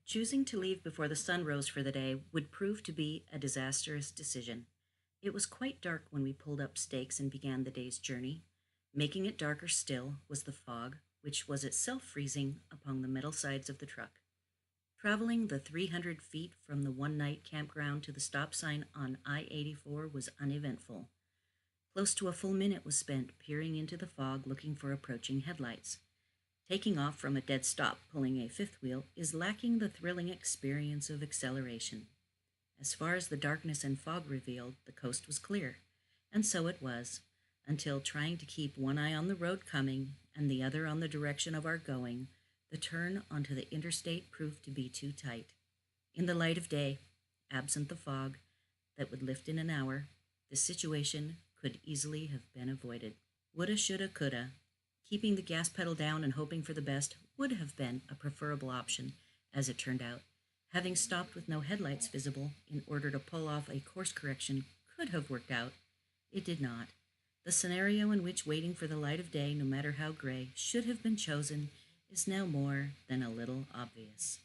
Choosing to leave before the sun rose for the day would prove to be a disastrous decision. It was quite dark when we pulled up stakes and began the day's journey. Making it darker still was the fog, which was itself freezing upon the metal sides of the truck. Traveling the 300 feet from the one night campground to the stop sign on I 84 was uneventful. Close to a full minute was spent peering into the fog looking for approaching headlights. Taking off from a dead stop pulling a fifth wheel is lacking the thrilling experience of acceleration. As far as the darkness and fog revealed, the coast was clear, and so it was, until trying to keep one eye on the road coming and the other on the direction of our going, the turn onto the interstate proved to be too tight. In the light of day, absent the fog that would lift in an hour, the situation could easily have been avoided. Woulda, shoulda, coulda. Keeping the gas pedal down and hoping for the best would have been a preferable option, as it turned out. Having stopped with no headlights visible in order to pull off a course correction could have worked out. It did not. The scenario in which waiting for the light of day, no matter how gray, should have been chosen is now more than a little obvious.